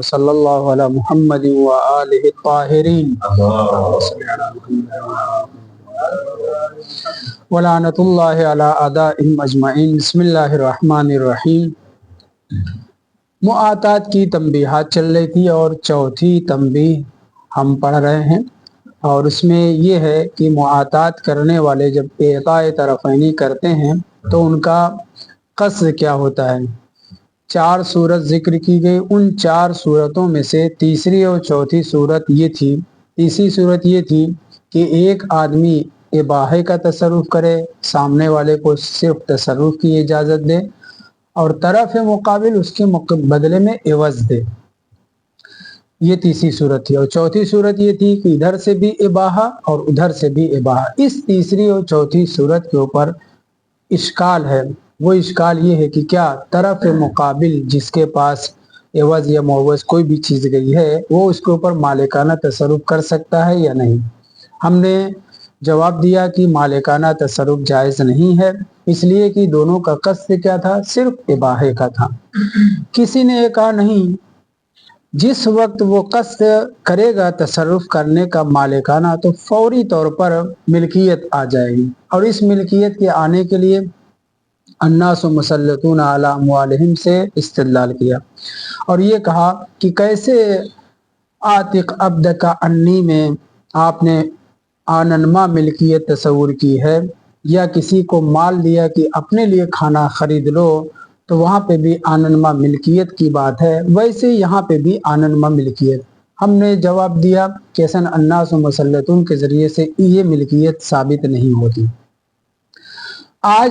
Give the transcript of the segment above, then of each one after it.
صلی اللہ علی محمد و آلہ الطاہرین ولعنت اللہ علی اعدائہم اجمعین۔ بسم اللہ الرحمن الرحیم۔ معاطات کی تنبیہات چل رہی تھی اور چوتھی تنبیہ ہم پڑھ رہے ہیں، اور اس میں یہ ہے کہ معاطات کرنے والے جب اعطاء طرفینی کرتے ہیں تو ان کا قصد کیا ہوتا ہے۔ 4 صورت ذکر کی گئی، ان 4 صورتوں میں سے تیسری اور چوتھی صورت یہ تھی۔ تیسری صورت یہ تھی کہ ایک آدمی اباحے کا تصرف کرے، سامنے والے کو صرف تصرف کی اجازت دے اور طرف مقابل اس کے بدلے میں عوض دے، یہ تیسری صورت تھی۔ اور چوتھی صورت یہ تھی کہ ادھر سے بھی اباحہ اور ادھر سے بھی اباحہ۔ اس تیسری اور چوتھی صورت کے اوپر اشکال ہے، وہ اشکال یہ ہے کہ کیا طرف مقابل جس کے پاس عوض یا معوض کوئی بھی چیز گئی ہے وہ اس کے اوپر مالکانہ تصرف کر سکتا ہے یا نہیں۔ ہم نے جواب دیا کہ مالکانہ تصرف جائز نہیں ہے، اس لیے کہ دونوں کا قصد کیا تھا، صرف اباحے کا تھا۔ کسی نے یہ کہا نہیں، جس وقت وہ قصد کرے گا تصرف کرنے کا مالکانہ تو فوری طور پر ملکیت آ جائے گی، اور اس ملکیت کے آنے کے لیے الناس مسلطون علی اموالہم سے استدلال کیا، اور یہ کہا کہ کیسے عاتق عبدک انی میں آپ نے آننما ملکیت تصور کی ہے، یا کسی کو مال دیا کہ اپنے لیے کھانا خرید لو تو وہاں پہ بھی آننما ملکیت کی بات ہے، ویسے یہاں پہ بھی آننما ملکیت۔ ہم نے جواب دیا کہ اصلاً الناس مسلطون کے ذریعے سے یہ ملکیت ثابت نہیں ہوتی۔ آج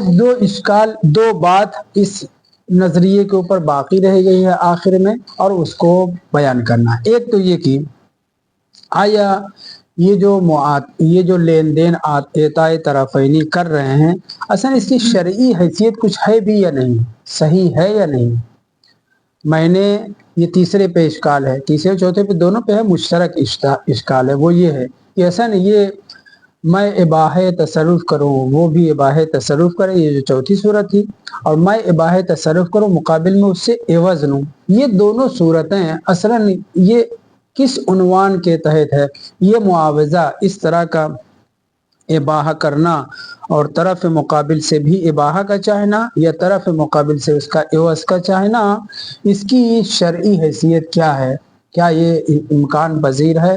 دو بات اس نظریے کے اوپر باقی رہ گئی ہے آخر میں، اور اس کو بیان کرنا۔ ایک تو یہ کہ آیا یہ جو لین دین اعطائے طرفینی کر رہے ہیں، اصلا اس کی شرعی حیثیت کچھ ہے بھی یا نہیں، صحیح ہے یا نہیں۔ میں نے یہ تیسرے پہ اشکال ہے، تیسرے چوتھے پہ دونوں پہ ہے، مشترک اشکال ہے، وہ یہ ہے کہ اصلا یہ میں اباحے تصرف کروں وہ بھی اباحے تصرف کرے، یہ جو چوتھی صورت تھی، اور میں اباحے تصرف کروں مقابل میں اس سے عوض لوں، یہ دونوں صورتیں اصلاً یہ کس عنوان کے تحت ہے؟ یہ معاوضہ، اس طرح کا اباحہ کرنا اور طرف مقابل سے بھی اباحہ کا چاہنا یا طرف مقابل سے اس کا عوض کا چاہنا، اس کی شرعی حیثیت کیا ہے؟ کیا یہ امکان پذیر ہے؟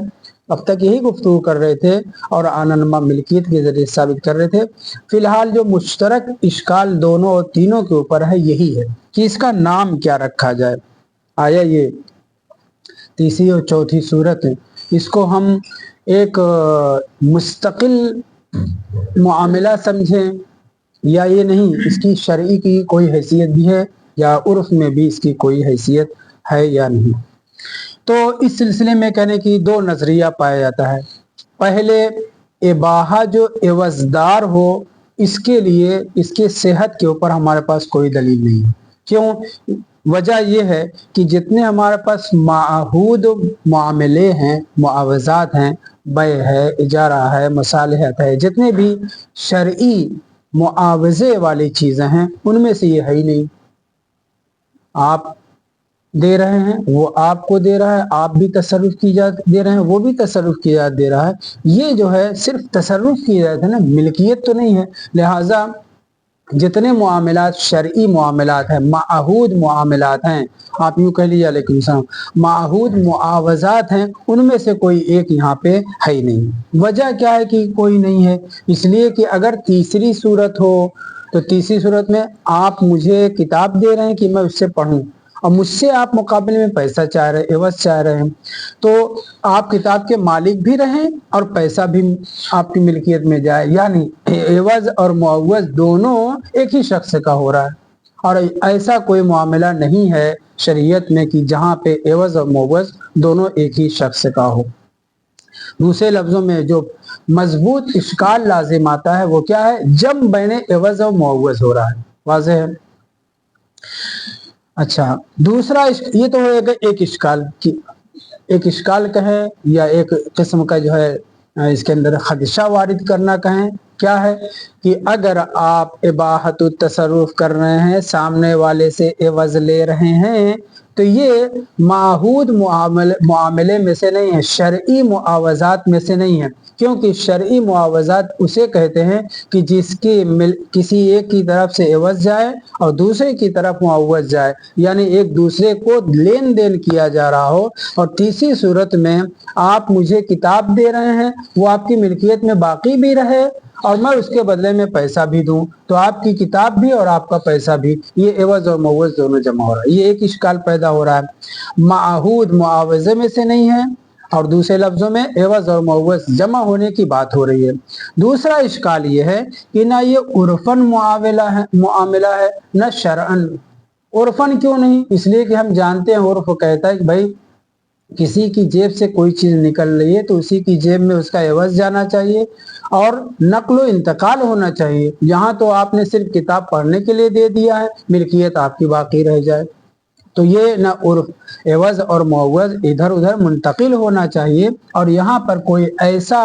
اب تک یہی گفتگو کر رہے تھے اور آننما ملکیت کے ذریعے ثابت کر رہے تھے۔ فی الحال جو مشترک اشکال دونوں اور تینوں کے اوپر ہے یہی ہے کہ اس کا نام کیا رکھا جائے۔ آیا یہ تیسری اور چوتھی صورت اس کو ہم ایک مستقل معاملہ سمجھیں یا یہ نہیں، اس کی شرعی کی کوئی حیثیت بھی ہے یا عرف میں بھی اس کی کوئی حیثیت ہے یا نہیں؟ تو اس سلسلے میں کہنے کی 2 نظریہ پایا جاتا ہے۔ پہلے اباحہ جو عوضدار ہو، اس کے لیے اس کے صحت کے اوپر ہمارے پاس کوئی دلیل نہیں۔ کیوں؟ وجہ یہ ہے کہ جتنے ہمارے پاس معہود معاملے ہیں، معاوضات ہیں، بیع ہے، اجارہ ہے، مصالحت ہے، جتنے بھی شرعی معاوضے والی چیزیں ہیں ان میں سے یہ ہے ہی نہیں۔ آپ دے رہے ہیں، وہ آپ کو دے رہا ہے، آپ بھی تصرف کی اجازت دے رہے ہیں، وہ بھی تصرف کی اجازت دے رہا ہے، یہ جو ہے صرف تصرف کی اجازت ہے نا، ملکیت تو نہیں ہے۔ لہٰذا جتنے معاملات شرعی معاملات ہیں، معہود معاملات ہیں، آپ یوں کہہ لیجیے علیکم السلام، معہود معاوضات ہیں، ان میں سے کوئی ایک یہاں پہ ہے ہی نہیں۔ وجہ کیا ہے کہ کوئی نہیں ہے؟ اس لیے کہ اگر تیسری صورت ہو تو تیسری صورت میں آپ مجھے کتاب دے رہے ہیں کہ میں اس سے پڑھوں، اور مجھ سے آپ مقابلے میں پیسہ چاہ رہے ہیں، عوض چاہ رہے ہیں، تو آپ کتاب کے مالک بھی رہیں اور پیسہ بھی آپ کی ملکیت میں جائے، یعنی عوض اور معوض دونوں ایک ہی شخص کا ہو رہا ہے۔ اور ایسا کوئی معاملہ نہیں ہے شریعت میں کہ جہاں پہ عوض اور معوض دونوں ایک ہی شخص کا ہو۔ دوسرے لفظوں میں جو مضبوط اشکال لازم آتا ہے وہ کیا ہے؟ جب بین عوض اور معوض ہو رہا ہے۔ واضح ہے؟ اچھا، دوسرا یہ تو ہے ایک اشکال، ایک اشکال کہیں یا ایک قسم کا جو ہے اس کے اندر خدشہ وارد کرنا کہیں، کیا ہے کہ اگر آپ اباحت التصرف کر رہے ہیں، سامنے والے سے عوض لے رہے ہیں، تو یہ معہود معاملے میں سے نہیں ہے، شرعی معاوضات میں سے نہیں ہے، کیونکہ شرعی معاوضات اسے کہتے ہیں کہ جس کی کسی ایک کی طرف سے عوض جائے اور دوسرے کی طرف معوض جائے، یعنی ایک دوسرے کو لین دین کیا جا رہا ہو، اور تیسری صورت میں آپ مجھے کتاب دے رہے ہیں، وہ آپ کی ملکیت میں باقی بھی رہے اور میں اس کے بدلے میں پیسہ بھی دوں، تو آپ کی کتاب بھی اور آپ کا پیسہ بھی، یہ عوض اور معوض دونوں جمع ہو رہا ہے۔ یہ ایک اشکال پیدا ہو رہا ہے، معہود معاوضے میں سے نہیں ہے، اور دوسرے لفظوں میں عوض اور معوض جمع ہونے کی بات ہو رہی ہے۔ دوسرا اشکال یہ ہے کہ نہ یہ عرفاً معاملہ ہے نہ شرعاً۔ عرفاً کیوں نہیں؟ اس لیے کہ ہم جانتے ہیں عرف کہتا ہے کہ بھائی کسی کی جیب سے کوئی چیز نکل رہی ہے تو اسی کی جیب میں اس کا عوض جانا چاہیے اور نقل و انتقال ہونا چاہیے۔ یہاں تو آپ نے صرف کتاب پڑھنے کے لیے دے دیا ہے، ملکیت آپ کی باقی رہ جائے، تو یہ نہ عرف عوض اور معوض ادھر ادھر منتقل ہونا چاہیے، اور یہاں پر کوئی ایسا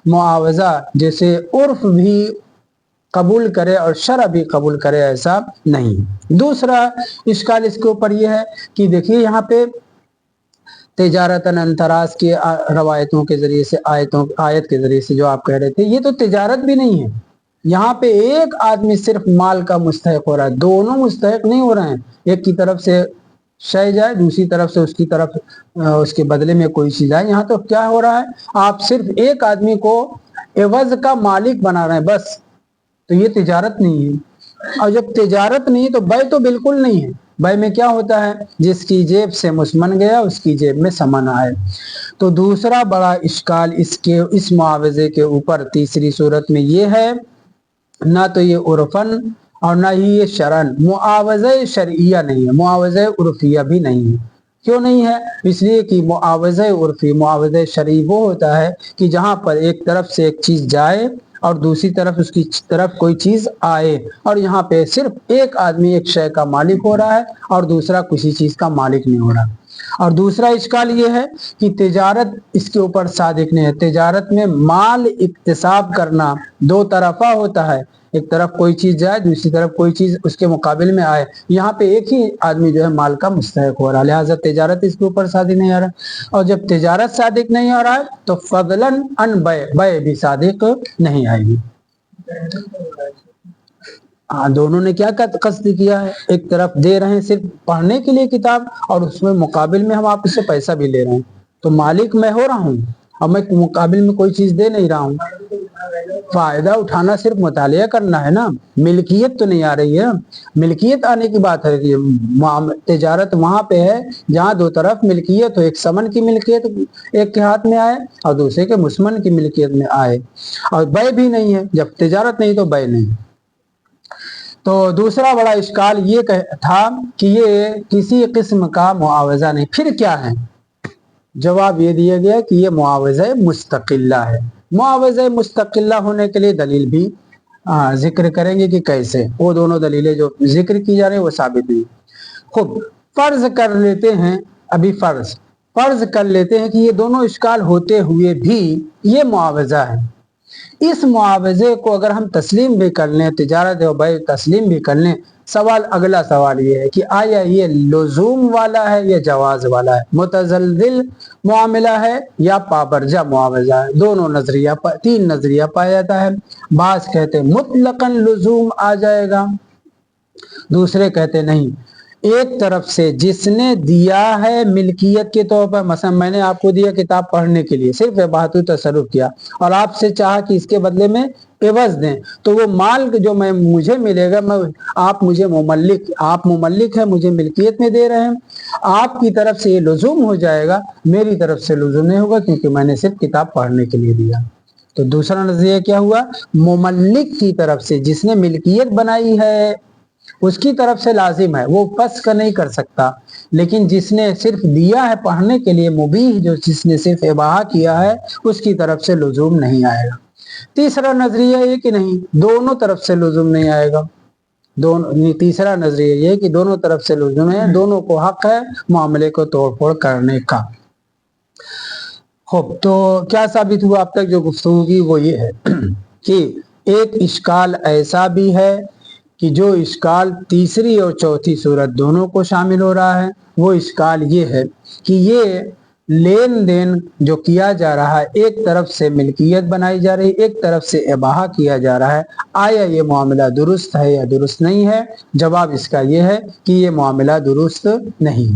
معاوضہ جیسے عرف بھی قبول کرے اور شرع بھی قبول کرے ایسا نہیں۔ دوسرا اشکال اس کے اوپر یہ ہے کہ دیکھیے یہاں پہ تجارتاً انتراز کی روایتوں کے ذریعے سے آیت کے ذریعے سے جو آپ کہہ رہے تھے، یہ تو تجارت بھی نہیں ہے، یہاں پہ ایک آدمی صرف مال کا مستحق ہو رہا ہے، دونوں مستحق نہیں ہو رہے ہیں، ایک کی طرف سے شے جائے دوسری طرف سے اس کی طرف اس کے بدلے میں کوئی چیز آئے۔ یہاں تو کیا ہو رہا ہے، آپ صرف ایک آدمی کو عوض کا مالک بنا رہے ہیں بس، تو یہ تجارت نہیں ہے، اور جب تجارت نہیں تو بے تو بالکل نہیں ہے۔ بے میں کیا ہوتا ہے، جس کی جیب سے مسمن گیا اس کی جیب میں سمن آئے۔ تو دوسرا بڑا اشکال اس معاوضے کے اوپر تیسری صورت میں یہ ہے، نہ تو یہ عرفاً اور نہ ہی یہ شرعاً، معاوضہ شرعیہ نہیں ہے، معاوضہ عرفیہ بھی نہیں ہے۔ کیوں نہیں ہے؟ اس لیے کہ معاوضہ عرفی، معاوضہ شرعی وہ ہوتا ہے کہ جہاں پر ایک طرف سے ایک چیز جائے اور دوسری طرف اس کی طرف کوئی چیز آئے، اور یہاں پہ صرف ایک آدمی ایک شے کا مالک ہو رہا ہے اور دوسرا کسی چیز کا مالک نہیں ہو رہا۔ اور دوسرا اشکال یہ ہے کہ تجارت اس کے اوپر صادق نہیں ہے۔ تجارت میں مال اکتساب کرنا دو طرفہ ہوتا ہے، ایک طرف کوئی چیز جائے دوسری طرف کوئی چیز اس کے مقابل میں آئے، یہاں پہ ایک ہی آدمی جو ہے مال کا مستحق ہو رہا ہے، لہٰذا تجارت اس کے اوپر صادق نہیں آ رہا، اور جب تجارت صادق نہیں آ رہا ہے تو فضلاً عن بے بھی صادق نہیں آئے گی۔ دونوں نے کیا قصد کیا ہے، ایک طرف دے رہے ہیں صرف پڑھنے کے لیے کتاب، اور اس میں مقابل میں ہم آپ سے پیسہ بھی لے رہے ہیں، تو مالک میں ہو رہا ہوں اور میں مقابل میں کوئی چیز دے نہیں رہا ہوں۔ فائدہ اٹھانا صرف مطالعہ کرنا ہے نا، ملکیت تو نہیں آ رہی ہے۔ ملکیت آنے کی بات ہے کہ تجارت وہاں پہ ہے جہاں دو طرف ملکیت ہو، ایک سمن کی ملکیت ایک کے ہاتھ میں آئے اور دوسرے کے مسمن کی ملکیت میں آئے، اور بے بھی نہیں ہے، جب تجارت نہیں تو بے نہیں۔ تو دوسرا بڑا اشکال یہ تھا کہ یہ کسی قسم کا معاوضہ نہیں، پھر کیا ہے؟ جواب یہ دیا گیا کہ یہ معاوضہ مستقلہ ہے۔ معاوضہ مستقلہ ہونے کے لیے دلیل بھی ذکر کریں گے کہ کیسے، وہ دونوں دلیلیں جو ذکر کی جا رہی ہیں وہ ثابت نہیں۔ خب فرض کر لیتے ہیں، ابھی فرض کر لیتے ہیں کہ یہ دونوں اشکال ہوتے ہوئے بھی یہ معاوضہ ہے۔ اس معاوضے کو اگر ہم تسلیم بھی کر لیں، تجارت و بیع تسلیم بھی کر لیں، اگلا سوال یہ ہے کہ آیا یہ لزوم والا ہے یا جواز والا ہے، متزلزل معاملہ ہے یا پابرجا معاوضہ ہے؟ دونوں نظریہ، تین نظریہ پایا جاتا ہے۔ بعض کہتے ہیں مطلقاً لزوم آ جائے گا، دوسرے کہتے نہیں، ایک طرف سے جس نے دیا ہے ملکیت کے طور پر، مثلا میں نے آپ کو دیا کتاب پڑھنے کے لیے، صرف اباحۃ تصرف کیا اور آپ سے چاہا کہ اس کے بدلے میں عوض دیں، تو وہ مال جو مجھے ملے گا، آپ مملک ہے، مجھے ملکیت میں دے رہے ہیں، آپ کی طرف سے یہ لزوم ہو جائے گا، میری طرف سے لزوم نہیں ہوگا کیونکہ میں نے صرف کتاب پڑھنے کے لیے دیا۔ تو دوسرا نظریہ کیا ہوا؟ مملک کی طرف سے، جس نے ملکیت بنائی ہے اس کی طرف سے لازم ہے، وہ فسخ نہیں کر سکتا، لیکن جس نے صرف دیا ہے پڑھنے کے لیے، مبیح جس نے صرف اباحہ کیا ہے، اس کی طرف سے لزوم نہیں آئے گا۔ تیسرا نظریہ یہ کہ نہیں، دونوں طرف سے لزوم نہیں آئے گا۔ تیسرا نظریہ یہ کہ دونوں طرف سے لزوم ہے، دونوں کو حق ہے معاملے کو توڑ پھوڑ کرنے کا۔ خوب، تو کیا ثابت ہوا اب تک جو گفتگو کی وہ یہ ہے کہ ایک اشکال ایسا بھی ہے कि जो इश्काल तीसरी और चौथी सूरत दोनों को शामिल हो रहा है, वो इश्काल ये है कि ये लेन देन जो किया जा रहा है, एक तरफ से मिल्कियत बनाई जा रही, एक तरफ से इबाहा किया जा रहा है, आया ये मामला दुरुस्त है या दुरुस्त नहीं है? जवाब इसका ये है कि ये मामला दुरुस्त नहीं।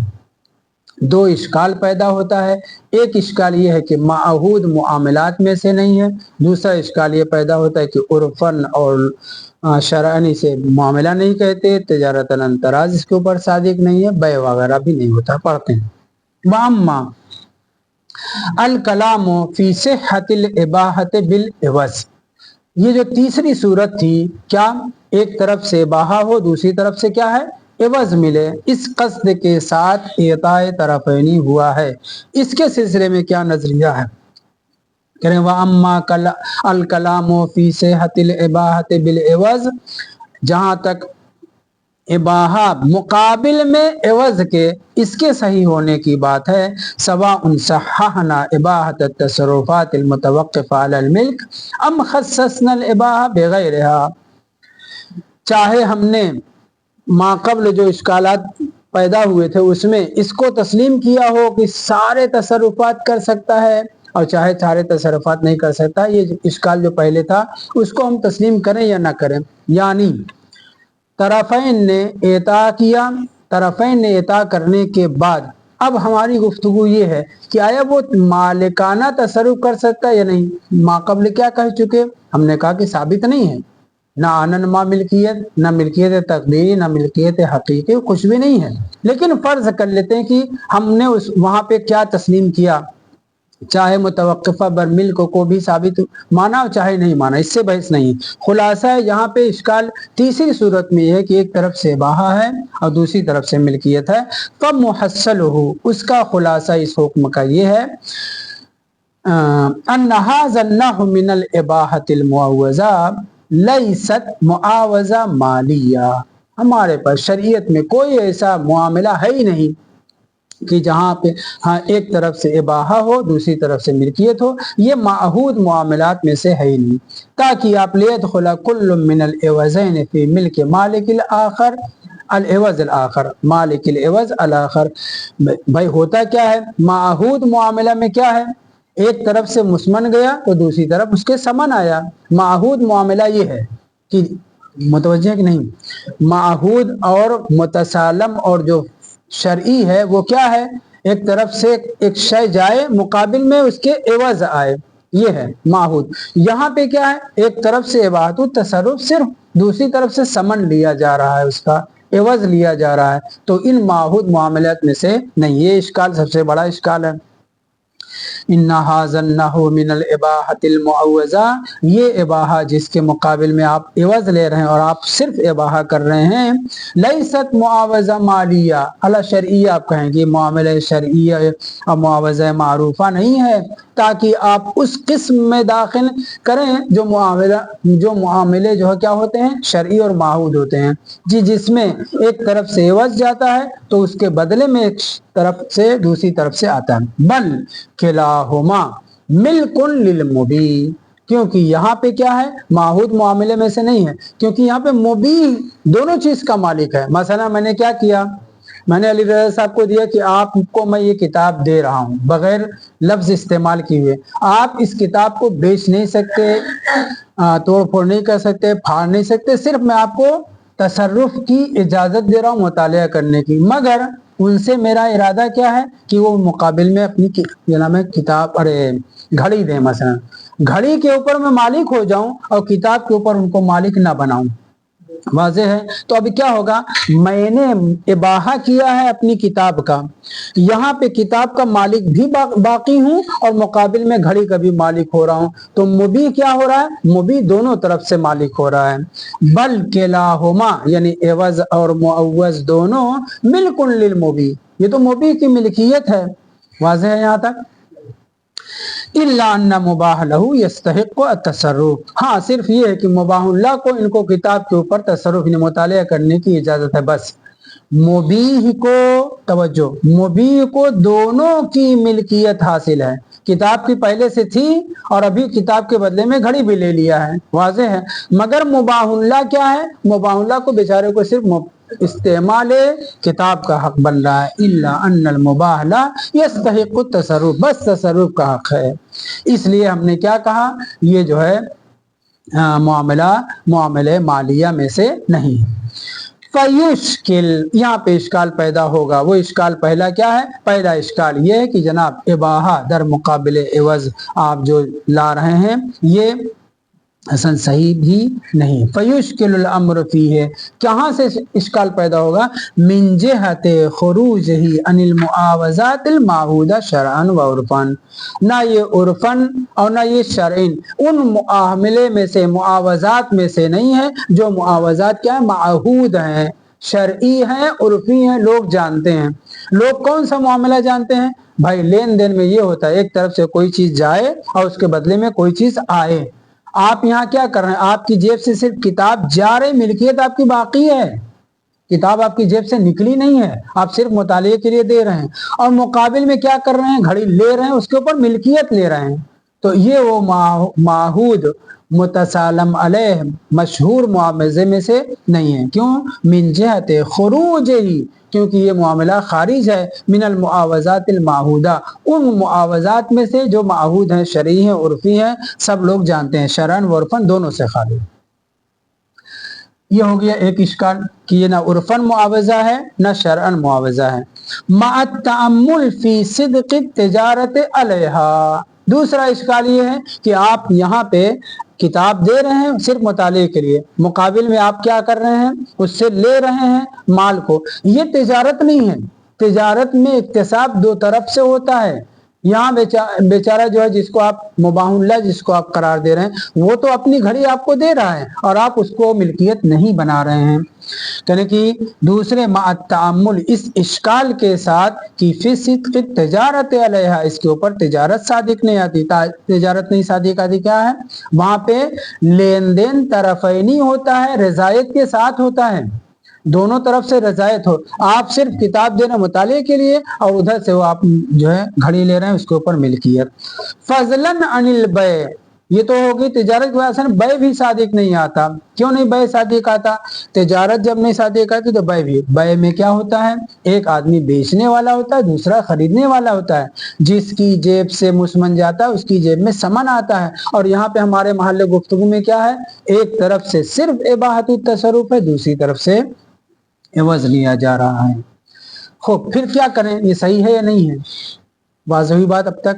दो इश्काल पैदा होता है, एक इश्काल ये है कि माहूद मुआमलात में से नहीं है, दूसरा इश्काल ये पैदा होता है कि उर्फन और शरअनी से मामला नहीं कहते, तिजारतन अंतराज इसके ऊपर सादिक नहीं है, बै वगैरह भी नहीं होता। पढ़ते हैं। वाम्मा अल कलामो फी सिहतिल इबाहत बिल इवज, ये जो तीसरी सूरत थी, क्या एक तरफ से इबाहा हो, दूसरी तरफ से क्या है, एवज मिले, इस कस्द के साथ एताए तरफैनी हुआ है, इसके सिलसिले में क्या नजरिया है? करें व अम्मा अल कलामो फी सिहतिल इबाहत बिल इवज, जहां तक इबाहा मुकाबिल में एवज के इसके सही होने की बात है, सवा उन सहाहना इबाहत तसर्रुफात मुतवक्किफा अलल मिल्क अम खस्ससना इबाहा बगैरहा, चाहे हमने माक़ब्ल जो इश्कालात पैदा हुए थे उसमें इसको तस्लीम किया हो कि सारे तसर्रुफात कर सकता है, और चाहे सारे तसर्रुफात नहीं कर सकता, ये इश्काल जो पहले था उसको हम तस्लीम करें या ना करें। यानी तरफ़ैन ने एता किया, तरफ़ैन ने एता करने के बाद अब हमारी गुफ्तगू ये है कि आया वो मालिकाना तसर्रुफ कर सकता है या नहीं। माक़ब्ल क्या कह चुके, हमने कहा कि साबित नहीं है, ना आनन मा मिल्कियत, ना मिल्कियत तकदीरी, ना मिल्कियत हकीकी, कुछ भी नहीं है। लेकिन फर्ज कर लेते हैं कि हमने उस वहां पे क्या तस्लीम किया, चाहे मुतवक्किफा बर मिल्क को भी साबित माना चाहे नहीं माना, इससे बहस नहीं। खुलासा है यहाँ पे इश्काल तीसरी सूरत में यह है कि एक तरफ से बाहा है और दूसरी तरफ से मिल्कियत है, कब मुहस्सल हो, उसका खुलासा इस हुक्म का ये है अन्नहाज़न्नहु मिनल इबाहतिल मुअव्वज़ा लैसत मुआवजा मालिया, हमारे पास शरीयत में कोई ऐसा मामला है ही नहीं कि जहाँ पे हाँ एक तरफ से इबाहा हो दूसरी तरफ से मिल्कियत हो, ये माहूद मामलात में से है ही नहीं। ताकि आप लियदखुल कुल्लु मिनल इवज़ैन फी मिल्क मालिकिल आखर अल इवज़ अल आखर मालिकिल इवज़ अल आखर। भाई होता क्या है, माहूद मामला में क्या है, एक तरफ से मुस्मन गया तो दूसरी तरफ उसके समन आया। माहूद मामला ये है कि मुतवज्जे कि नहीं, माहूद और मुतसालम और जो शरई है वो क्या है, एक तरफ से एक शय जाए मुकाबिल में उसके एवज आए, ये है माहूद। यहाँ पे क्या है, एक तरफ से इबाहतु तसर्रुफ सिर्फ, दूसरी तरफ से समन लिया जा रहा है, उसका एवज लिया जा रहा है, तो इन माहूद मामलात में से नहीं। ये इश्काल सबसे बड़ा इश्काल है। इन्ना हाज़न्नहु मिनल इबाहतिल मुअव्वज़ा, ये इबाहा जिसके मुकाबिल में आप एवज ले रहे हैं और आप सिर्फ इबाहा कर रहे हैं, लैसत मुआवजा मालिया अला शरइया, आप कहेंगे मामला शरइया और मुआवजा मारूफा नहीं है, ताकि आप उस किस्म में दाखिल करें जो मुआमले जो है क्या होते हैं, शरई और माहूद होते हैं जी, जिसमें एक तरफ से एवज जाता है तो उसके बदले में एक तरफ से दूसरी तरफ से आता है। बल किलाहुमा मिल्कुन लिल मुबी, क्योंकि यहाँ पे क्या है, माहूद मामले में से नहीं है, क्योंकि यहाँ पे मुबी दोनों चीज का मालिक है। मसला मैंने क्या किया, मैंने अली रज़ा साहब को दिया कि आपको मैं ये किताब दे रहा हूँ बगैर लफ्ज इस्तेमाल किए, आप इस किताब को बेच नहीं सकते, तोड़ फोड़ नहीं कर सकते, फाड़ नहीं सकते, सिर्फ मैं आपको तसर्रुफ की इजाजत दे रहा हूँ मुतालिया करने की। मगर उनसे मेरा इरादा क्या है कि वो मुकाबिल में अपनी किताब घड़ी दें, मसलन घड़ी के ऊपर मैं मालिक हो जाऊं और किताब के ऊपर उनको मालिक ना बनाऊं। वाज़ेह है। तो अभी क्या होगा, मैंने इबाहा किया है अपनी किताब का, यहाँ पे किताब का मालिक भी बाकी हूँ और मुकाबिल में घड़ी का भी मालिक हो रहा हूँ, तो मुबी क्या हो रहा है, मुबी दोनों तरफ से मालिक हो रहा है। बल किलाहुमा यानी एवज और मुअव्वज दोनों मिल्कुन लिल मुबी, ये तो मुबी की मिल्कियत है। वाज़ेह है यहाँ तक। इल्ला अन्ना मुबाह लहू यस्तहिक़्क़ु अत-तसर्रुफ़, हाँ सिर्फ ये है कि मुबाहुल्लाह को इनको किताब के ऊपर तसर्रुफ मुतालिया करने की इजाजत है बस। मुबीह को तवज्जो, मुबीह को दोनों की मिल्कियत हासिल है, किताब की पहले से थी और अभी किताब के बदले में घड़ी भी ले लिया है, वाज़ेह है। मगर मुबाहुल्ला क्या है, मुबाहुल्ला को बेचारे को सिर्फ इस्तेमाल किताब का हक बन रहा है। इल्ला अन्नल मुबाहला यस्तहिक़ु तसर्रुफ, बस तसर्रुफ का हक है। इसलिए हमने क्या कहा, ये जो है मामले मालिया में से नहीं। फयुश्किल, यहाँ पे इश्काल पैदा होगा। वो इश्काल पहला क्या है, पहला इश्काल ये है कि जनाब इबाहा दर मुकाबिले एवज आप जो ला रहे हैं ये असल सही भी नहीं। फयुश्किल अम्र फी है, कहाँ से इश्काल पैदा होगा, मिन जिहते खुरूज ही अनिल मुआवजातिल माहूदा शरअन व उर्फन, ना ये उर्फन और ना ये शरअन उन मुआमले में से, मुआवजात में से नहीं है जो मुआवजात क्या है, माहूद हैं, शरई हैं, उर्फी हैं, लोग जानते हैं। लोग कौन सा मामला जानते हैं भाई, लेन देन में ये होता है एक तरफ से कोई चीज जाए और उसके बदले में कोई चीज आए। आप यहाँ क्या कर रहे हैं, आपकी जेब से सिर्फ किताब जा रही, मिल्कियत आपकी बाकी है, किताब आपकी जेब से निकली नहीं है, आप सिर्फ मुताले के लिए दे रहे हैं। और मुकाबिल में क्या कर रहे हैं, घड़ी ले रहे हैं, उसके ऊपर मिल्कियत ले रहे हैं। तो ये वो माहूद मुतसालम अलैह मशहूर मुआवजे में से नहीं है। क्यों, मिन जिहते खुरूज ही, क्योंकि ये मामला खारिज है मिनल मुआवजातिल माहूदा, उन मुआवजात में से जो माहूद हैं, शरई हैं, उर्फी हैं, सब लोग जानते हैं, शरअन व उर्फन दोनों से खाली। ये हो गया एक इश्काल कि ये ना उर्फन मुआवजा है ना शरअन मुआवजा है। मअत तअम्मुल फी सिद्क़ि तिजारत अलैहा, दूसरा इश्काल ये है कि आप यहाँ पे किताब दे रहे हैं सिर्फ मुताले के लिए, मुकाबिल में आप क्या कर रहे हैं, उससे ले रहे हैं माल को। ये तिजारत नहीं है, तिजारत में इक्तिसाब दो तरफ से होता है। यहाँ बेचारा जो है जिसको आप मुबाहुल्ला जिसको आप करार दे रहे हैं वो तो अपनी घड़ी आपको दे रहा है और आप उसको मिल्कियत नहीं बना रहे हैं। यानी कि दूसरे माअत्तअम्मुल इस इश्काल के साथ कि फी सिद्क़ि तिजारत अलैहा, इसके ऊपर तिजारत सादिक नहीं आती, तिजारत नहीं सादिक आती, क्या है वहां पे लेन देन तरफ़ैनी होता है, रज़ायत के साथ होता है, दोनों तरफ से रजायत हो। आप सिर्फ किताब देना मुताले के लिए और उधर से वो आप जो है घड़ी ले रहे हैं उसके ऊपर मिल्कियत। फजलन अनिल बय, ये तो होगी तिजारत की वजह से, बय भी सादिक नहीं आता। क्यों नहीं बय सादिक आता, तिजारत जब नहीं सादिक आती तो बय भी, बय में क्या होता है, एक आदमी बेचने वाला होता है, दूसरा खरीदने वाला होता है, जिसकी जेब से मुसमन जाता है उसकी जेब में समन आता है। और यहाँ पे हमारे महल्ले गुफ्तगू में क्या है, एक तरफ से सिर्फ इबाहतुत तसर्रुफ है, दूसरी तरफ से एवज लिया जा रहा है। खूब, फिर क्या करें, ये सही है या नहीं है। वाज़ेह बात, अब तक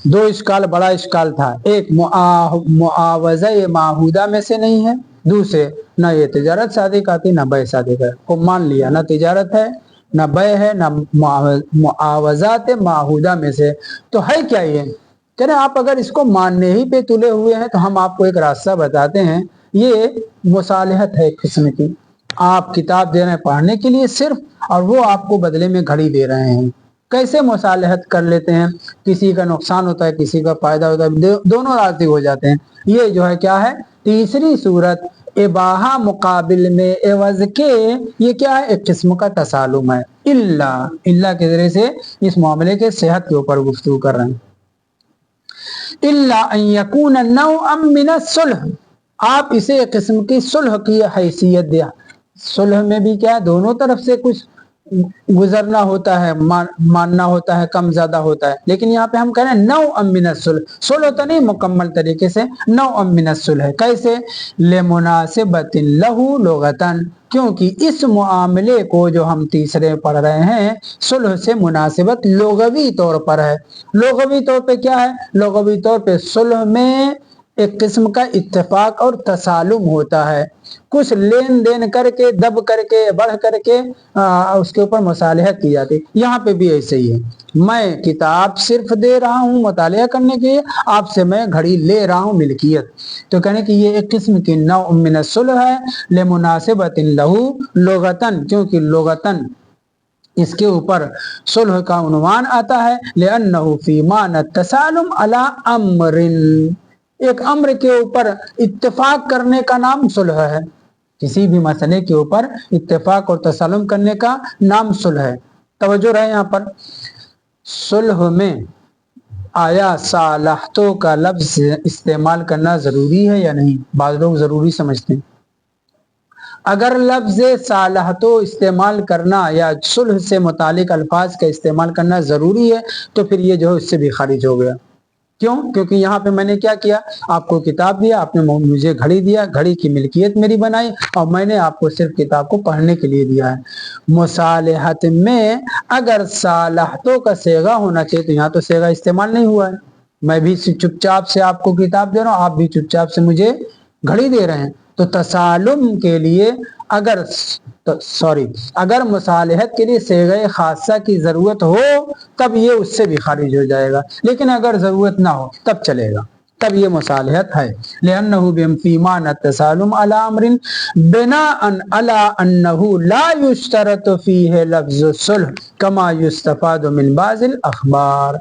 दो इश्काल, बड़ा इश्काल था, एक मुआवजा माहूदा में से नहीं है, दूसरे ना ये तिजारत सादिक आती ना बय सादिक है। को मान लिया ना तिजारत है ना बय है ना मुआवजात माहूदा में से, तो है क्या ये, कह रहे आप अगर इसको मानने ही पे तुले हुए हैं तो हम आपको एक रास्ता बताते हैं। ये मुसालहत है एक किस्म की, आप किताब दे रहे हैं पढ़ने के लिए सिर्फ, और वो आपको बदले में घड़ी दे रहे हैं। कैसे मुसालहत कर लेते हैं, किसी का नुकसान होता है किसी का फायदा होता है, दोनों राजी हो जाते हैं। ये जो है क्या है, तीसरी सूरत इबाहा मुकाबिल में एवज के, ये क्या है, एक किस्म का तसालुम है। इल्ला के जरिए से इस मामले के सेहत के ऊपर गुफ्तगू कर रहे हैं। इल्ला अन यकून नौअम मिन सुलह, आप इसे एक किस्म की सुलह की हैसियत दिया। सुलह में भी क्या है, दोनों तरफ से कुछ गुजरना होता है, मानना होता है, कम ज्यादा होता है, लेकिन यहाँ पे हम कह रहे हैं नौ अमिन सुलह, सुलह तो नहीं मुकम्मल तरीके से, नौ अमिन सुलह। कैसे, ले मुनासिबतिन लहू लुगतन, क्योंकि इस मुआमले को जो हम तीसरे पढ़ रहे हैं सुलह से मुनासिबत लुगवी तौर पर है। लुगवी तौर पे क्या है, लुगवी तौर पे सुलह में एक किस्म का इत्तेफाक और तसालुम होता है, कुछ लेन देन करके, दब करके, बढ़ करके उसके ऊपर मुसालहत की जाती है। यहाँ पे भी ऐसे ही है, मैं किताब सिर्फ दे रहा हूँ मुतालिया करने के लिए, आपसे मैं घड़ी ले रहा हूँ मिल्कियत। तो कहने की ये एक किस्म की नौ मिन सुलह है, ले मुनासिबतिन लहू लुगतन, क्योंकि लुगतन इसके ऊपर सुलह का उन्वान आता है, लिअन्नहु फी माना तसालुम अला अम्रिन, एक अम्र के ऊपर इत्तेफाक करने का नाम सुलह है। किसी भी मसले के ऊपर इत्तेफाक और तसल्लुम करने का नाम सुलह है। तवज्जो रहे यहाँ पर, सुलह में आया सालहतो का लफ्ज इस्तेमाल करना ज़रूरी है या नहीं? बाज़ लोग ज़रूरी समझते हैं। अगर लफ्ज सालहतो इस्तेमाल करना या सुलह से मुतालिक अल्फाज का इस्तेमाल करना ज़रूरी है तो फिर ये जो है उससे भी खारिज हो गया। क्यों? क्योंकि यहाँ पे मैंने क्या किया, आपको किताब दिया, आपने मुझे घड़ी दिया, घड़ी की मिल्कियत मेरी बनाई और मैंने आपको सिर्फ किताब को पढ़ने के लिए दिया है। मुसालहत में अगर सालहतो का सेगा होना चाहिए तो यहाँ तो सेगा इस्तेमाल नहीं हुआ है। मैं भी चुपचाप से आपको किताब दे रहा हूँ, आप भी चुपचाप से मुझे घड़ी दे रहे हैं। तो तसालुम के लिए अगर मुसालहत के लिए सेगा खासा की जरूरत हो तब ये उससे भी खारिज हो जाएगा, लेकिन अगर जरूरत ना हो तब चलेगा, तब ये मुसालहत है। लिअन्नहु बिमफ़ीमान तसालुम अला अम्रिन बिनाअन अला अन्नहु ला युश्तरतु फीहि लफ्ज़ु सुल्ह कमा युस्तफादु मिन बाज़िल अख़बार।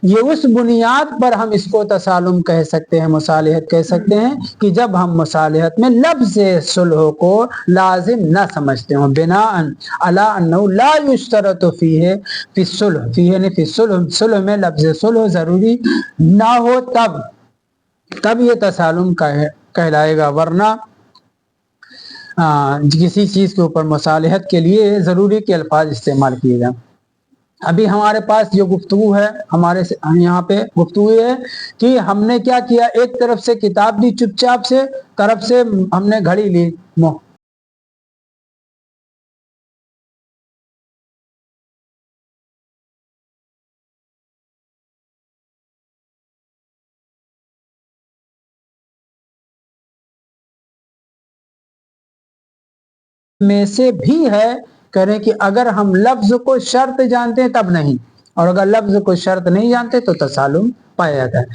ये उस बुनियाद पर हम इसको तसालुम कह सकते हैं, मुसालहत कह सकते हैं कि जब हम मुसालहत में लफ्ज़ सुल्ह को लाजिम न समझते हो, बिनाअन अला अन्नहु ला युश्तरतु फीहि फ़िस्सुल्ह, फीहि ने फ़िस्सुल्ह, सुल्ह में लफ्ज़ सुल्ह ज़रूरी ना हो तब ये तसालुम कहलाएगा। वरना किसी चीज़ के ऊपर मुसालहत के लिए ज़रूरी के अल्फाज इस्तेमाल किए जाए। अभी हमारे पास जो गुफ्तगू है, हमारे यहाँ पे गुफ्तगू है कि हमने क्या किया, एक तरफ से किताब दी चुपचाप से, तरफ से हमने घड़ी ली। में से भी है, करें कि अगर हम लफ्ज को शर्त जानते हैं तब नहीं, और अगर लफ्ज को शर्त नहीं जानते तो तसालुम पाया जाता है।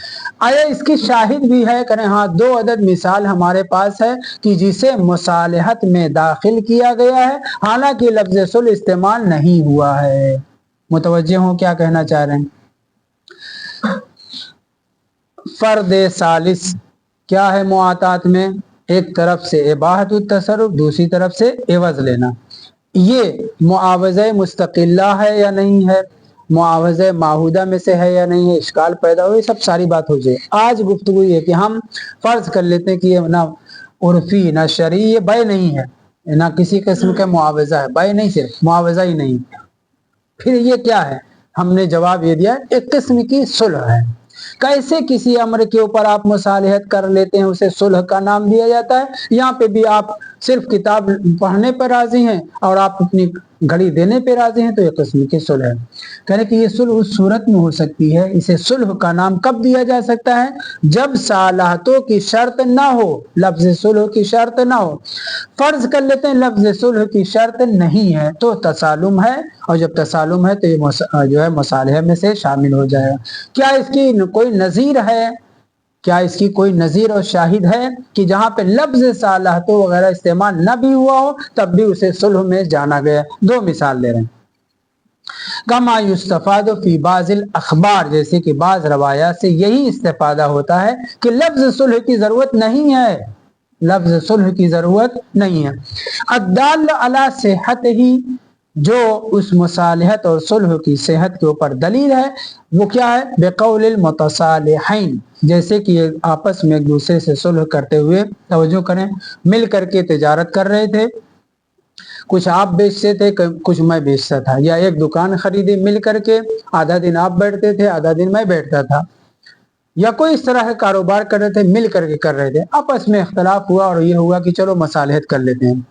आया इसकी शाहिद भी है, करें हाँ, 2 अदद मिसाल हमारे पास है कि जिसे मुसालहत में दाखिल किया गया है हालांकि लफ्ज सुल्ह इस्तेमाल नहीं हुआ है। मुतवज्जे हो क्या कहना चाह रहे हैं? फर्द सालिस क्या है मुआतात में? एक तरफ से इबाहतुत तसर्रुफ, दूसरी तरफ से एवज लेना। ये मुआवज़े मुस्तकिल्ला है या नहीं है, मुआवज़े माहूदा में से है या नहीं है, इश्काल पैदा हो, ये सब सारी बात हो जाए। आज गुफ्तगू ये कि हम फर्ज कर लेते हैं कि ये ना उर्फी ना शरई, ये बै नहीं है, ना किसी किस्म का मुआवज़ा है, बै नहीं, सिर्फ मुआवज़ा ही नहीं। फिर ये क्या है? हमने जवाब ये दिया एक किस्म की सुलह है। कैसे किसी अमर के ऊपर आप मुसालहत कर लेते हैं उसे सुलह का नाम दिया जाता है। यहाँ पे भी आप सिर्फ किताब पढ़ने पर राजी हैं और आप अपनी घड़ी देने पे राजी हैं तो ये किस्म की सुलह है। कह रहे कि ये सुलह उस सूरत में हो सकती है, इसे सुलह का नाम कब दिया जा सकता है? जब सालहतों की शर्त ना हो, लफ्ज सुलह की शर्त ना हो। फर्ज कर लेते हैं लफ्ज सुलह की शर्त नहीं है तो तसालुम है, और जब तसालुम है तो ये जो है मुसालह में से शामिल हो जाएगा। क्या इसकी कोई नज़ीर है? क्या इसकी कोई नज़ीर और शाहिद है कि जहां पे लफ्ज सालहतो वगैरह इस्तेमाल न भी हुआ हो तब भी उसे सुलह में जाना गया? 2 मिसाल दे रहे हैं। कमा युस्तफादु फी बाज़िल अखबार, जैसे कि बाज रवायात से यही इस्तेफादा होता है कि लफ्ज सुलह की जरूरत नहीं है, लफ्ज सुलह की जरूरत नहीं है। अद्दाल अला सेहत ही, जो उस मुसालहत और सुलह की सेहत के ऊपर दलील है वो क्या है? बेकौलिल मुतसालिहैन, जैसे कि आपस में एक दूसरे से सुलह करते हुए, तवज्जो करें, मिल करके तिजारत कर रहे थे, कुछ आप बेचते थे कुछ मैं बेचता था, या एक दुकान खरीदे मिल करके, आधा दिन आप बैठते थे आधा दिन मैं बैठता था, या कोई इस तरह का कारोबार कर रहे थे, मिल करके कर रहे थे, आपस में इख्तलाफ हुआ और ये हुआ कि चलो मुसालहत कर लेते हैं।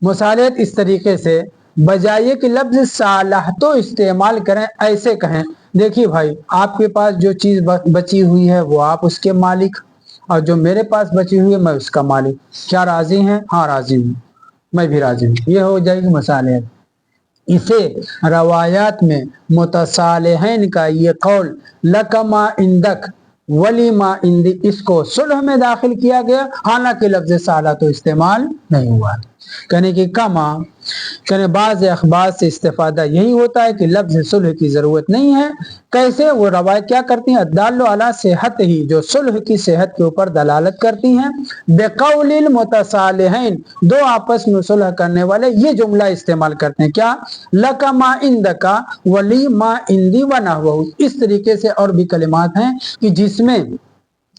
मुसालहत इस तरीके से बजाय कि लफ्ज सालहतो इस्तेमाल करें, ऐसे कहें देखिए भाई आपके पास जो चीज बची हुई है वो आप उसके मालिक, और जो मेरे पास बची हुई है मैं उसका मालिक, क्या राजी हैं? हाँ राजी हूँ, मैं भी राजी हूँ, ये हो जाएगी मुसालहत। इसे रवायात में मुतसालिहैन का ये कौल लकमा इंदक वली मा इंदी, इसको सुलह में दाखिल किया गया हालांकि लफ्ज साला तो इस्तेमाल नहीं हुआ। कहने की कमा, कहने बाज़ अखबार से इस्तेफादा यही होता है कि लफ्ज़ सुलह की ज़रूरत नहीं है। कैसे? वो रवायत क्या करती हैं, अद्दाल्लु अला सेहत ही, जो सुलह की सेहत के ऊपर दलालत करती हैं। बेक़ौलिल मुतसालिहैन, दो आपस में सुलह करने वाले ये जुमला इस्तेमाल करते हैं, क्या? लका मा इंदका वली मा इंदी व नहवहु। इस तरीके से और भी कलिमात हैं कि जिसमें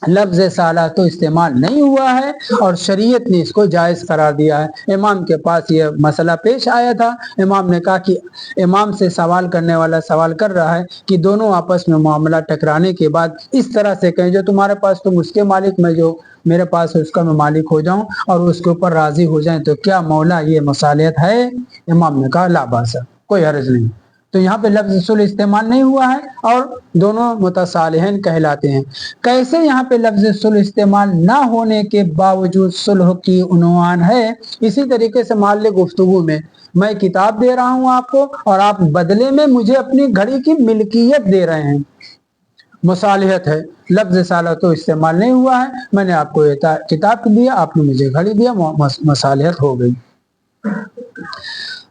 लफ्ज़ साला तो इस्तेमाल नहीं हुआ है और शरीयत ने इसको जायज़ करार दिया है। इमाम के पास ये मसला पेश आया था, इमाम ने कहा कि इमाम से सवाल करने वाला सवाल कर रहा है कि दोनों आपस में मामला टकराने के बाद इस तरह से कहें, जो तुम्हारे पास तुम उसके मालिक, मैं जो मेरे पास है उसका मैं मालिक हो जाऊं और उसके ऊपर राजी हो जाएं, तो क्या मौला ये मसालियत है? इमाम ने कहा ला बास, कोई हर्ज नहीं। तो यहाँ पे लफ्ज़ सुलह इस्तेमाल नहीं हुआ है और दोनों मुतसालिहैन कहलाते हैं। कैसे यहाँ पे लफ्ज़ सुलह इस्तेमाल ना होने के बावजूद सुलह की उन्वान है? इसी तरीके से मान ले गुफ्तगू में मैं किताब दे रहा हूँ आपको और आप बदले में मुझे अपनी घड़ी की मिल्कियत दे रहे हैं, मुसालिहत है। लफ्ज़ साला तो इस्तेमाल नहीं हुआ है, मैंने आपको ये किताब दिया, आपने मुझे घड़ी दिया, मुसालिहत हो गई।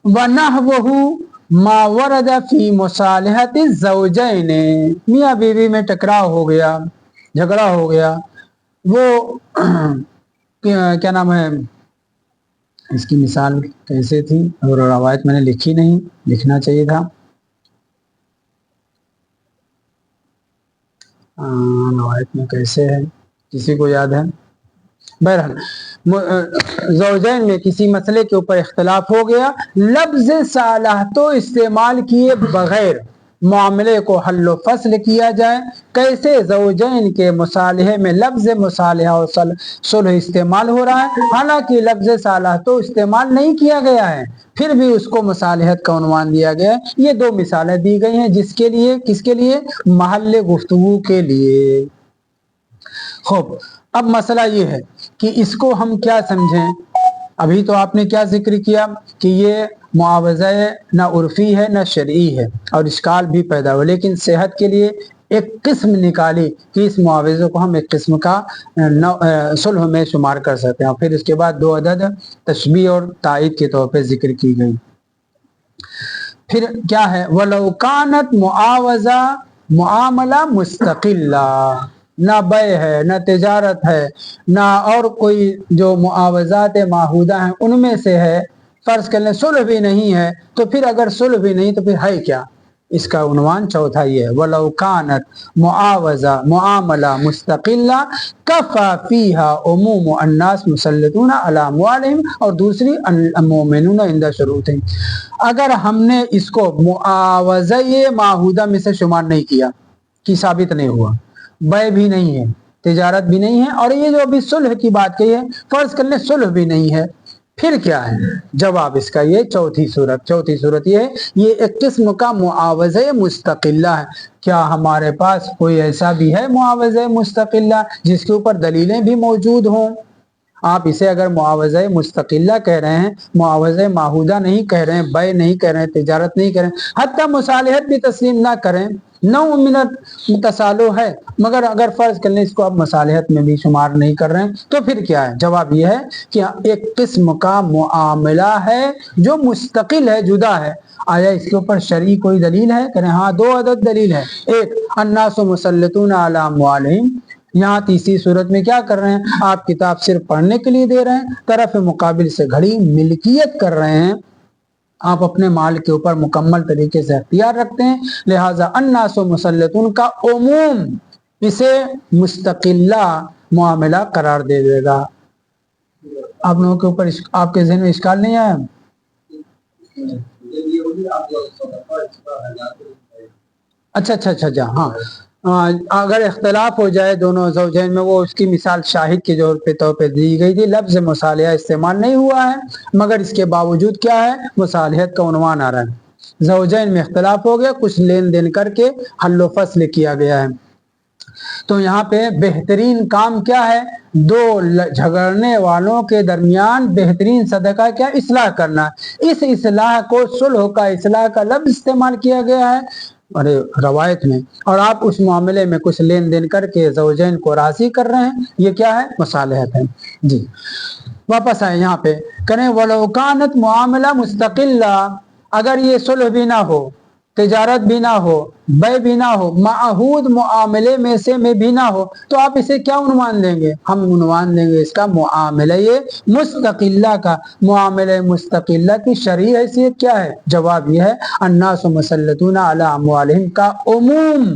वनहवहु मा वरदा फी मुसालिहति ज़ौजैन, मियाँ बीवी में टकराव हो गया, झगड़ा हो गया, वो क्या नाम है, इसकी मिसाल कैसे थी? और रवायत मैंने लिखी नहीं, लिखना चाहिए था। रवायत में कैसे है, किसी को याद है? बहरहाल ज़ौजैन में किसी मसले के ऊपर इख्तलाफ हो गया, लफ्ज़ सालाह तो इस्तेमाल किए बगैर मामले को हल्लो फसल किया जाए। कैसे? ज़ौजैन के मुसालिहे में लफ्ज़ मुसालिहा और सुलह इस्तेमाल हो रहा है, हालांकि लफ्ज़ सालाह तो इस्तेमाल नहीं किया गया है, फिर भी उसको मुसालिहत का उन्वान दिया गया है। ये दो मिसालें दी गई हैं, जिसके लिए, किसके लिए? महल्ले गुफ्तगू के लिए। खूब, अब मसला ये है कि इसको हम क्या समझें। अभी तो आपने क्या जिक्र किया कि ये मुआवज़ा न उर्फ़ी है न शरई है और इश्काल भी पैदा हुआ, लेकिन सेहत के लिए एक किस्म निकाली कि इस मुआवज़े को हम एक किस्म का सुलह में शुमार कर सकते हैं। फिर इसके बाद दो अदद तशबीह और तायीद के तौर पे जिक्र की गई। फिर क्या है? वलौ कानत मुआवज़ा मुआमला मुस्तकिल्ला, ना बय है, ना तिजारत है, ना और कोई जो मुआवज़ात माहूदा हैं उनमें से है, फ़र्ज कर लें सुलह भी नहीं है, तो फिर अगर सुलह भी नहीं तो फिर है क्या? इसका उन्वान चौथा ये है, वलौ कानत मुआवज़ा मुआमला मुस्तकिल्ला कफ़ा फ़ीहा उमूम अन्नास मुसल्लतून अला अम्वालिहिम, और दूसरी मोमिनून इंदा शुरूतिहिम। अगर हमने इसको मुआवज़ा माहूदा में से शुमार नहीं किया कि साबित नहीं हुआ, बय भी नहीं है, तिजारत भी नहीं है, और ये जो अभी सुलह की बात कही है, फर्ज कर ले सुलह भी नहीं है, फिर क्या है? जवाब इसका ये चौथी सूरत ये है, ये एक किस्म का मुआवज़ा मुस्तकिल्ला है। क्या हमारे पास कोई ऐसा भी है मुआवज़ा मुस्तकिल्ला जिसके ऊपर दलीलें भी मौजूद हों? आप इसे अगर मुआवज़ा मुस्तकिल्ला कह रहे हैं, मुआवज़ा माहूदा नहीं कह रहे हैं, बय नहीं कह रहे हैं, तिजारत नहीं कह रहे हैं, हत्ता मुसालिहत भी तस्लीम ना करें, 9 मिनट तसालो है, मगर अगर फ़र्ज कर लें इसको आप मसालिहत में भी शुमार नहीं कर रहे हैं, तो फिर क्या है? जवाब यह है कि एक किस्म का मुआमला है जो मुस्तकिल है, जुदा है। आया इसके ऊपर शरई कोई दलील है? करें हाँ, दो अदद दलील है। एक, अन्नासु मुसल्लतून अला अम्वालिहिम, यहाँ तीसरी सूरत में क्या कर रहे हैं? आप किताब सिर्फ पढ़ने के लिए दे रहे हैं, तरफ मुकाबिल से घड़ी मिल्कियत कर रहे हैं, आप अपने माल के ऊपर मुकम्मल तरीके से अख्तियार रखते हैं, लिहाजा अन्नासु मुसल्लतून का उमूम इसे मुस्तकिल्ला मुआमला करार दे देगा। आप लोगों के ऊपर आपके ज़हन में इश्काल नहीं आया? अच्छा, हाँ, अगर इख्तलाफ हो जाए दोनों ज़ौजैन में, वो उसकी मिसाल शाहिद के तौर पे दी गई थी, लफ्ज़ मुसालिहा इस्तेमाल नहीं हुआ है, मगर इसके बावजूद क्या है? मुसालिहत का उन्वान आ रहा है। ज़ौजैन में इख्तलाफ हो गया, कुछ लेन देन करके हल्लो फसल किया गया है, तो यहाँ पे बेहतरीन काम क्या है? दो झगड़ने वालों के दरमियान बेहतरीन सदका क्या? इस्लाह करना। इस इस्लाह को सुलह का इस्लाह का लफ्ज़ इस्तेमाल किया गया है। अरे रवायत में, और आप उस मामले में कुछ लेन देन करके ज़ौजैन को राज़ी कर रहे हैं, ये क्या है? मुसालहत है। जी वापस आए यहाँ पे, करें वलो कानत मुआमला मुस्तकिल्ला, अगर ये सुलह भी ना हो, तिजारत भी ना हो, बै भी ना हो, माहूद मुआमले में से में भी ना हो, तो आप इसे क्या उन्वान देंगे? हम उन्वान देंगे इसका मुआमला ये मुस्तकिल्ला का। मुआमला मुस्तकिल्ला की शरई हैसियत क्या है? जवाब यह है अन्नासु मुसल्लतूना अला अम्वालिहिम का उमूम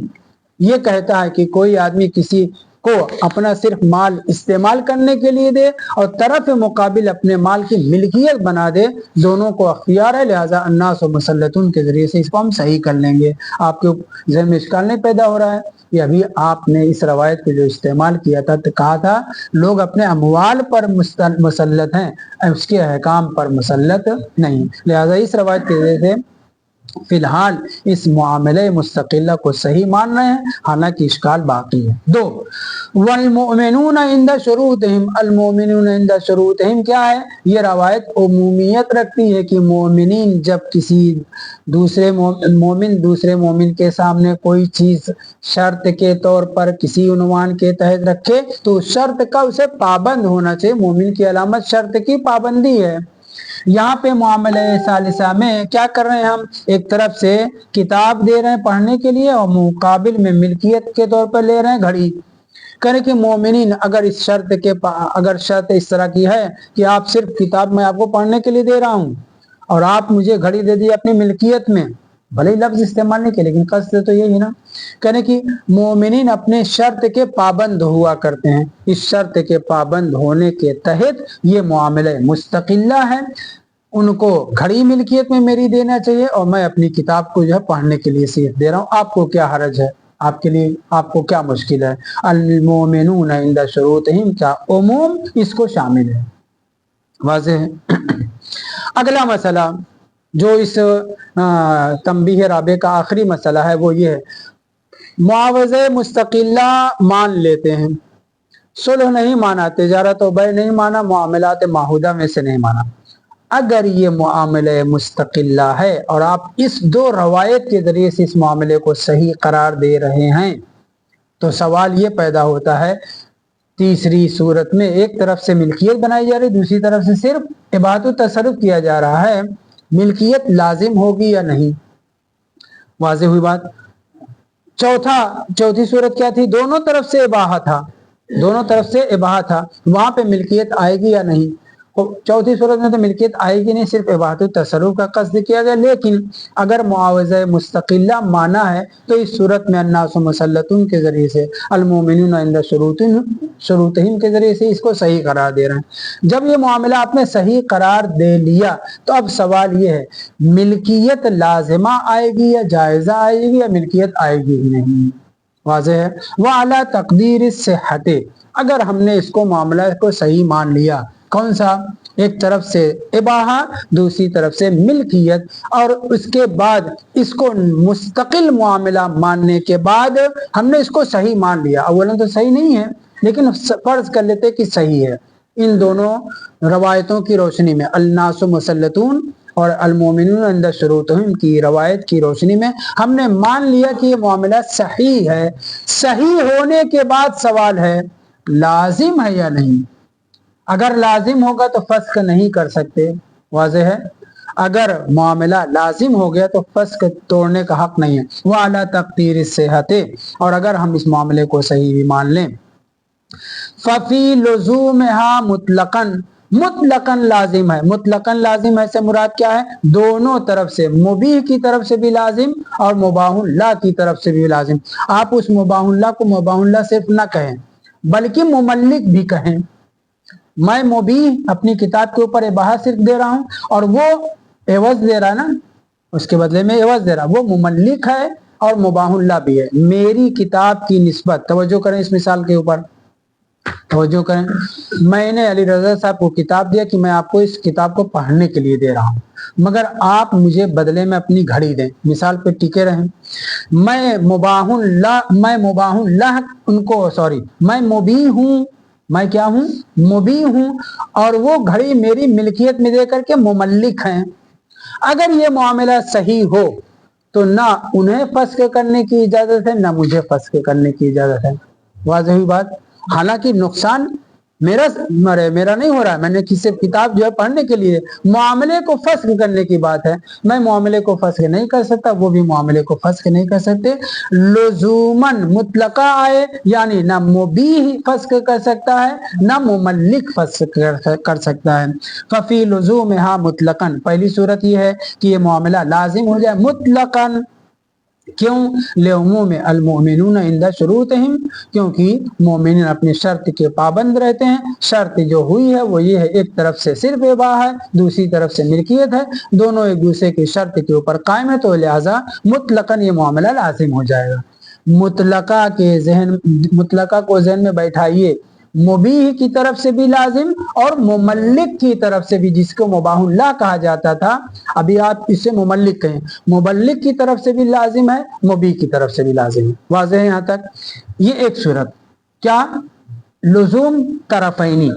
ये कहता है कि कोई आदमी किसी को अपना सिर्फ माल इस्तेमाल करने के लिए दे और तरफ मुकाबिल अपने माल की मिल्कियत बना दे, दोनों को अख्तियार है, लिहाजा अन्नास और मुसल्लतून के जरिए से इसको हम सही कर लेंगे। आपके ज़हन में इश्काल नहीं पैदा हो रहा है? ये अभी आपने इस रवायत को जो इस्तेमाल किया था तो कहा था लोग अपने अमवाल पर मुसल्लत हैं, उसके अहकाम पर मुसल्लत नहीं। लिहाजा इस रवायत के जरिए से फिलहाल इस मामले मुस्तकिल्ला को सही मान रहे हैं, हालांकि इश्काल बाकी है। 2 वल्मुमिनून इंदा शुरूतिहिम, अलमुमिनून इंदा शुरूतिहिम क्या है? ये रवायत उमूमियत रखती है कि मोमिनीन जब किसी दूसरे मोमिन दूसरे मोमिन के सामने कोई चीज शर्त के तौर पर किसी उन्वान के तहत रखे तो शर्त का उसे पाबंद होना चाहिए। मोमिन की अलामत शर्त की पाबंदी है। यहाँ पे मामले सालिसा में क्या कर रहे हैं? हम एक तरफ से किताब दे रहे हैं पढ़ने के लिए और मुकाबिल में मिल्कियत के तौर पर ले रहे हैं घड़ी। करें कि मोमिनीन अगर इस अगर शर्त इस तरह की है कि आप सिर्फ किताब मैं आपको पढ़ने के लिए दे रहा हूँ और आप मुझे घड़ी दे दी अपनी मिल्कियत में, भले ही लफ्ज इस्तेमाल नहीं किया लेकिन कस्द तो यही है ना। कहने की मोमिनीन अपने शर्त के पाबंद हुआ करते हैं, इस शर्त के पाबंद होने के तहत ये मामला मुस्तकिल्ला है। उनको घड़ी मिल्कियत में मेरी देना चाहिए और मैं अपनी किताब को जो है पढ़ने के लिए सीख दे रहा हूँ। आपको क्या हरज है? आपके लिए आपको क्या मुश्किल है? अल-मोमिनून इंदा शुरूतिहिम का उमूम इसको शामिल है। वाज़ेह है। अगला मसला जो इस तंबीह राबे का आखिरी मसला है वो ये है, मुआवज़े मुस्तकिल्ला मान लेते हैं, सुलह नहीं माना, तिजारत और बै नहीं माना, मुआमलात माहूदा में से नहीं माना। अगर ये मामला मुस्तकिल्ला है और आप इस 2 रवायत के जरिए से इस मामले को सही करार दे रहे हैं तो सवाल ये पैदा होता है, तीसरी सूरत में एक तरफ से मिल्कियत बनाई जा रही, दूसरी तरफ से सिर्फ इबादत तसर्रुफ किया जा रहा है, मिल्कियत लाजिम होगी या नहीं? वाज़ेह हुई बात। चौथी सूरत क्या थी? दोनों तरफ से इबाहा था, दोनों तरफ से इबाहा था, वहां पे मिल्कियत आएगी या नहीं? चौथी सूरत में तो मिल्कियत आएगी नहीं, सिर्फ इबादत तसर्रुफ का कस्द किया गया। लेकिन अगर मुआवज़ा मुस्तकिल्ला माना है तो इस सूरत में अन्नास मुसल्लतून के जरिए से अल-मोमिनून इंदा शुरूतिहिम के जरिए से इसको सही करार दे रहे हैं। जब ये मामला आपने सही करार दे लिया तो अब सवाल ये है, मिल्कियत लाजिमा आएगी या जायज़ा आएगी या मिल्कियत आएगी ही नहीं? वाज़ेह है। वह अला तकदीर सिहते, अगर हमने इसको मामला को सही मान लिया, कौन सा? एक तरफ से इबाहा, दूसरी तरफ से मिल्कियत, और उसके बाद इसको मुस्तकिल मामला मानने के बाद हमने इसको सही मान लिया। अवलन तो सही नहीं है लेकिन फर्ज कर लेते कि सही है। इन दोनों रवायतों की रोशनी में, अन्नासु मुसल्लतून और अल-मोमिनून इंदा शुरूतिहिम की रवायत की रोशनी में हमने मान लिया कि ये मामला सही है। सही होने के बाद सवाल है लाजिम है या नहीं? अगर लाजिम होगा तो फस्क नहीं कर सकते, वाज़ेह है। अगर मामला लाजिम हो गया तो फस्क तोड़ने का हक नहीं है। वह अला तक़दीर सेहते, और अगर हम इस मामले को सही भी मान लें, फफी लुज़ूमिहा मुतलकन लाजिम है। मुतलकन लाजिम है से मुराद क्या है? दोनों तरफ से, मुबीह की तरफ से भी लाजिम और मुबाहुल्लाह की तरफ से भी लाजिम। आप उस मुबाहुल्लाह को मुबाहुल्लाह सिर्फ ना कहें बल्कि मुमल्लिक भी कहें। मैं मुबीह अपनी किताब के ऊपर इबाहा सिर्फ दे रहा हूं और वो एवज दे रहा है ना, उसके बदले में एवज दे रहा, वो मुमल्लिक है और मुबाहुल्लाह भी है। मेरी किताब की निस्बत, तवज्जो करें इस मिसाल के ऊपर, तवज्जो करें। मैंने अली रज़ा साहब को किताब दिया कि मैं आपको इस किताब को पढ़ने के लिए दे रहा हूँ, मगर आप मुझे बदले में अपनी घड़ी दें, मिसाल पे टिके रहें। मैं मुबीह हूँ, मैं क्या हूँ? मुबीह हूँ, और वो घड़ी मेरी मिल्कियत में दे करके मुमल्लिक हैं। अगर ये मामला सही हो तो ना उन्हें फस्ख करने की इजाजत है, ना मुझे फस्ख करने की इजाजत है। वाज़ेह हुई बात। हालांकि नुकसान मेरा नहीं हो रहा है, मैंने किसी किताब जो है पढ़ने के लिए, मामले को फस्ख करने की बात है, मैं मामले को फस्ख नहीं कर सकता, वो भी मामले को फस्ख नहीं कर सकते। लुजूमन मुतलका आए, यानी ना मुबीह फस्ख कर सकता है, ना मुमल्लिक फस्ख कर सकता है। फफी लुजूमिहा मुतलकन, पहली सूरत ये है कि ये मामला लाजिम हो जाए मुतलकन। क्यों? लेउमूम अलमुमिनून इंदा शुरूतिहिम, क्योंकि मोमिन अपनी शर्त के पाबंद रहते हैं। शर्त जो हुई है वो ये है, एक तरफ से सिर्फ इबाह है, दूसरी तरफ से मिल्कियत है, दोनों एक दूसरे की शर्त के ऊपर कायम है, तो लिहाजा मुतलकन ये मामला लाजिम हो जाएगा। मुतलका को जहन में बैठाइए, मुबीह की तरफ से भी लाजिम और मुमल्लिक की तरफ से भी, जिसको मुबाहुल्लाह कहा जाता था, अभी आप इसे मुमल्लिक कहें, मुबल्लिक की तरफ से भी लाजिम है, मुबीह की तरफ से भी लाजिम है। वाज़ेह है यहाँ तक। ये एक सूरत क्या? लुजूम तरफैनी।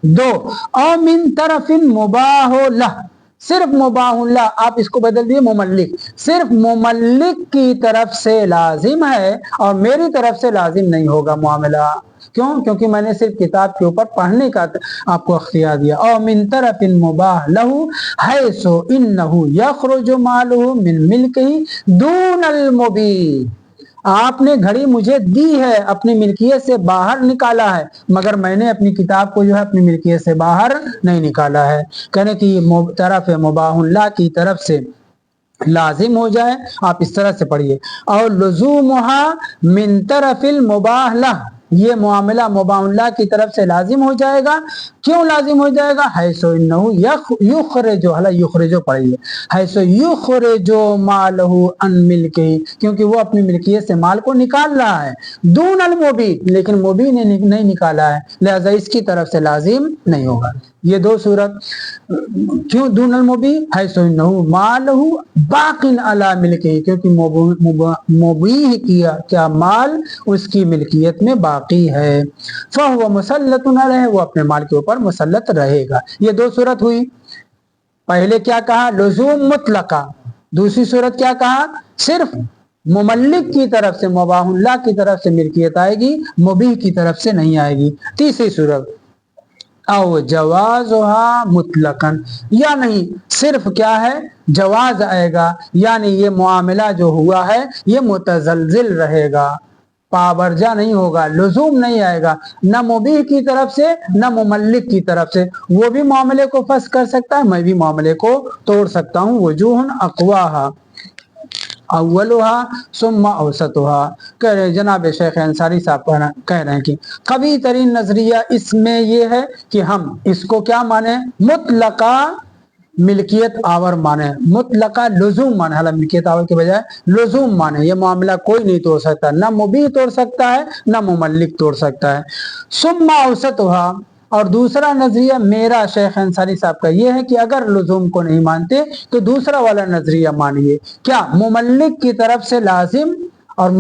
दो, औ मिन तरफिन मुबाहुल्लाह, सिर्फ मुबाहुल्लाह, आप इसको बदल दिए मुमल्लिक, सिर्फ मुमल्लिक की तरफ से लाजिम है और मेरी तरफ से लाजिम नहीं होगा मामला। क्यों? क्योंकि मैंने सिर्फ किताब के ऊपर पढ़ने का आपको अख्तियार दिया। और मिन तरफिन मुबाह लहू हैसो इन्नहु यखरुजु मालुहु मिन मिल्किही दूनल मुबीह, आपने घड़ी मुझे दी है, अपनी मिल्कियत से बाहर निकाला है, मगर मैंने अपनी किताब को जो है अपनी मिल्कियत से बाहर नहीं निकाला है। कहने की तरफ मुबाहुल्लाह की तरफ से लाजिम हो जाए, आप इस तरह से पढ़िए। और लुजूमुहा मिन तरफिल मुबाह लह, ये मामला मुबाहुल्लाह की तरफ से लाजिम हो जाएगा। क्यों लाजिम हो जाएगा? हैसो इन्नहु युखरिजो, हला युखरिजो पढ़िए, हैसो युखरिजो मालहु अन मिल्किही, क्योंकि वो अपनी मिल्कियत से माल को निकाल रहा है। दूनल मुबीह, लेकिन मुबीह ने नहीं निकाला है, लिहाजा इसकी तरफ से लाजिम नहीं होगा। ये दो सूरत। क्यों दूनल मुबीह? हैसो इन्नहु मालहु बाकिन अला मिल्किही, क्योंकि मुबीह किया क्या माल उसकी मिल्कियत में बाकी है। फहुव मुसल्लतुन अलैहि, वो अपने माल के ऊपर मुसल्लत रहेगा। ये दो सूरत हुई। पहले क्या कहा? लुजूम मुतलका। दूसरी सूरत क्या कहा? सिर्फ मुमल्लिक की तरफ से, मुबाहुल्लाह की तरफ से मिल्कियत आएगी, मुबीह की तरफ से नहीं आएगी। तीसरी सूरत औ जवाज़ुहा मुतलकन, या नहीं सिर्फ क्या है? जवाज आएगा, यानी ये मामला जो हुआ है ये मुतज़लज़िल रहेगा, पाबरजा नहीं होगा, लुजूम नहीं आएगा, न मुबीह की तरफ से न मुमल्लिक की तरफ से। वो भी मामले को फस कर सकता है, मैं भी मामले को तोड़ सकता हूँ। वजूहन अक़वाहा अव्वलुहा सुम्मा औसतुहा, कह रहे जनाब शेख अंसारी साहब कह रहे हैं कि कभी तरीन नजरिया इसमें यह है कि हम इसको क्या माने? मुतलका मिल्कियत आवर माने, मुतलका लुजूम माने, हालांकि मिल्कियत आवर के बजाय लुजूम माने। ये मामला कोई नहीं तोड़ सकता, ना मुबीह तोड़ सकता है ना मुमल्लिक तोड़ सकता है। सुम्मा औसतुहा, और दूसरा नजरिया मेरा शेख अंसारी साहब का यह है कि अगर लुजूम को नहीं मानते तो दूसरा वाला नजरिया मानिए, क्या? मुमल्लिक की तरफ से लाजिम और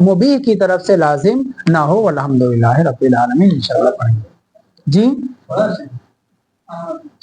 मुबीह की तरफ से लाजिम ना हो। अल्हम्दुलिल्लाह रब्बिल आलमीन। इंशाअल्लाह पढ़ेंगे जी।